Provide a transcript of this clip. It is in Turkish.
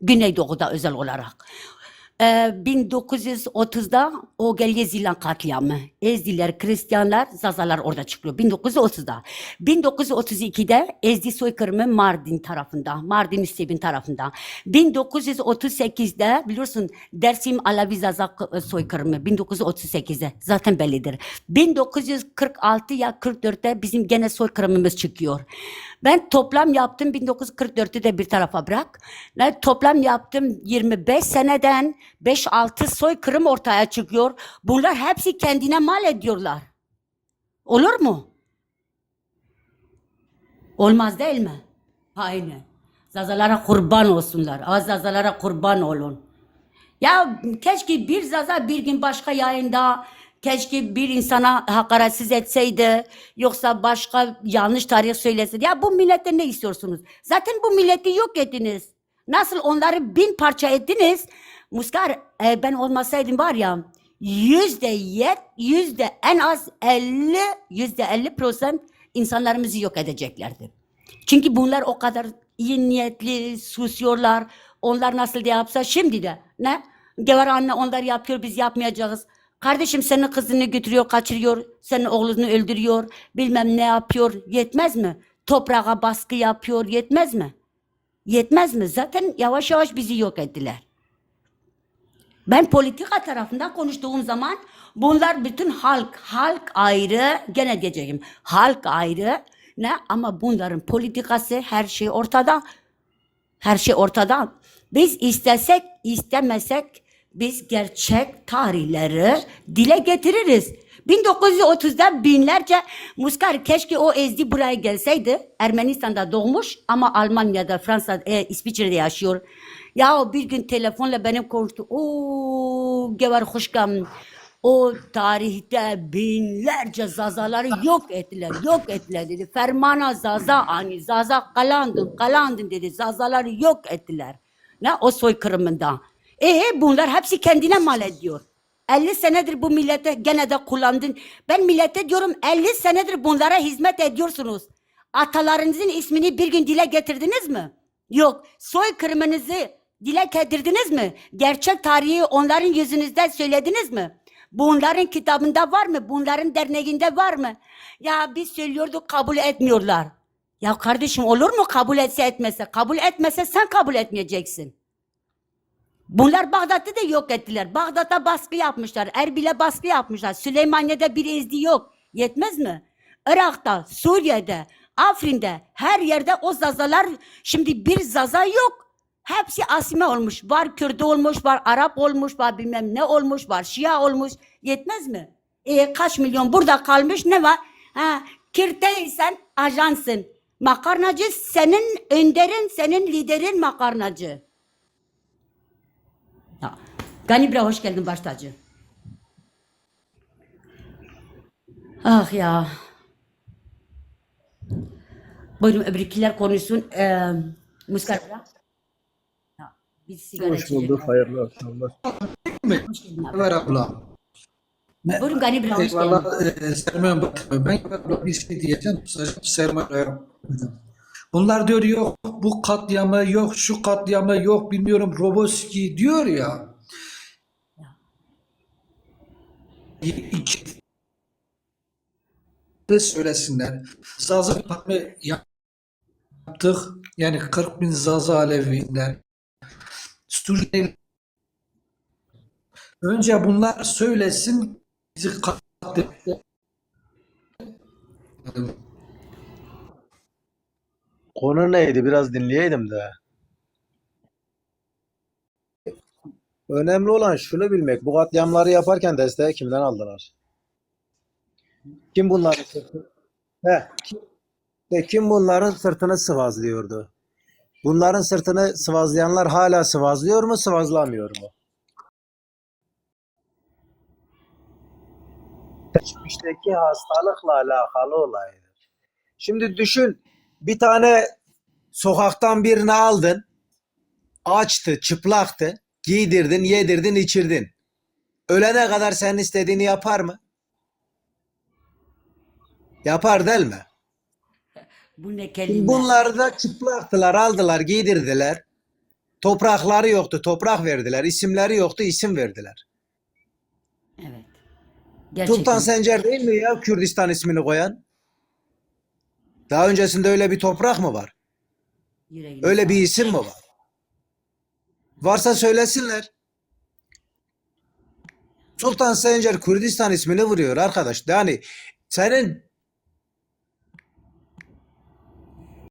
Güneydoğu'da özel olarak. 1930'da o Gelyezilan katliamı. Ezdiler, Hristiyanlar, Zazalar orada çıkıyor. 1930'da. 1932'de Ezdi soykırımı Mardin tarafında. Mardin İstebin tarafında. 1938'de biliyorsun Dersim Alavi Zaza soykırımı. 1938'de zaten bellidir. 1946 ya 44'te bizim gene soykırımımız çıkıyor. Ben toplam yaptım 1944'ü de bir tarafa bırak. Ben toplam yaptım 25 seneden 5-6 soykırım ortaya çıkıyor. Bunlar hepsi kendine mal ediyorlar. Olur mu? Olmaz değil mi? Aynen. Zazalara kurban olsunlar. Az Zazalara kurban olun. Ya keşke bir Zaza bir gün başka yayında keşke bir insana hakaretsiz etseydi yoksa başka yanlış tarih söyleseydi. Ya bu millete ne istiyorsunuz? Zaten bu milleti yok ettiniz. Nasıl onları 1000 parça ettiniz? Muskar ben olmasaydım var ya yüzde en az 50% insanlarımızı yok edeceklerdi. Çünkü bunlar o kadar iyi niyetli susuyorlar. Onlar nasıl da yapsa şimdi de ne? Gevar anne onlar yapıyor biz yapmayacağız. Kardeşim senin kızını götürüyor kaçırıyor. Senin oğlunu öldürüyor. Bilmem ne yapıyor. Yetmez mi? Toprağa baskı yapıyor. Yetmez mi? Yetmez mi? Zaten yavaş yavaş bizi yok ettiler. Ben politika tarafından konuştuğum zaman bunlar bütün halk ayrı, gene diyeceğim halk ayrı ne ama bunların politikası her şey ortada. Her şey ortada. Biz istesek istemesek biz gerçek tarihleri dile getiririz. 1930'da binlerce Muskar keşke o Ezdi buraya gelseydi. Ermenistan'da doğmuş ama Almanya'da, Fransa, İsviçre'de yaşıyor. Ya bir gün telefonla benim konuştu. Oo, geber hoşgam. O tarihte binlerce Zazaları yok ettiler, yok ettiler dedi. Fermana Zaza hani Zaza kalandın dedi. Zazaları yok ettiler. Ne o soykırımında. Bunlar hepsi kendine mal ediyor. 50 senedir bu millete gene de kullandın. Ben millete diyorum 50 senedir bunlara hizmet ediyorsunuz. Atalarınızın ismini bir gün dile getirdiniz mi? Yok. Soykırımınızı dile getirdiniz mi? Gerçek tarihi onların yüzünüzde söylediniz mi? Bunların kitabında var mı? Bunların derneğinde var mı? Ya biz söylüyorduk kabul etmiyorlar. Ya kardeşim olur mu kabul etse etmese? Kabul etmese sen kabul etmeyeceksin. Bunlar Bağdat'ı da yok ettiler. Bağdat'a baskı yapmışlar. Erbil'e baskı yapmışlar. Süleymaniye'de bir ezdi yok. Yetmez mi? Irak'ta, Suriye'de, Afrin'de her yerde o Zazalar şimdi bir Zaza yok. Hepsi asime olmuş. Var Kürt olmuş, var Arap olmuş, var bilmem ne olmuş, var Şia olmuş. Yetmez mi? Kaç milyon burada kalmış ne var? Ha, Kürt'teysen ajansın. Makarnacı senin önderin, senin liderin makarnacı. Ya. Gani Bira hoş geldin baş tacı. Ah ya. Buyurun öbürkiler konuşsun. Muskar Bira. Ya, bir sigara Hoş bulduk, içecekler. hayırlı akşamlar. Hoş geldin abi. Ömer abla. Buyurun Gani Bira hoş geldin. Eyvallah. Sermaye ben bir şey diyeceğim. Sermaye. Bunlar diyor yok bu katliamı yok şu katliamı yok bilmiyorum Roboski diyor ya. İki de söylesinler. Zaza katliamı yaptık. Yani 40 bin Zaza Aleviler. Suriye önce bunlar söylesin bizi katletti. Konu neydi? Biraz dinleyeydim de. Önemli olan şunu bilmek. Bu katliamları yaparken desteği kimden aldılar? Kim bunların sırtını, kim bunların sırtını sıvazlıyordu? Bunların sırtını sıvazlayanlar hala sıvazlıyor mu, sıvazlamıyor mu? Geçmişteki hastalıkla alakalı olaydır. Şimdi düşün, bir tane sokaktan birini aldın, açtı, çıplaktı, giydirdin, yedirdin, içirdin. Ölene kadar senin istediğini yapar mı? Yapar değil mi? Bu ne Şimdi kelime? bunlar da çıplaktılar, aldılar, giydirdiler. Toprakları yoktu, toprak verdiler. İsimleri yoktu, isim verdiler. Evet. Sultan Gerçekten. Sencer değil mi ya Kürdistan ismini koyan? Daha öncesinde öyle bir toprak mı var? Yüreğine Öyle bir sağlık. isim mi var? Varsa söylesinler. Sultan Sencer Kürdistan ismini vuruyor arkadaş. Yani senin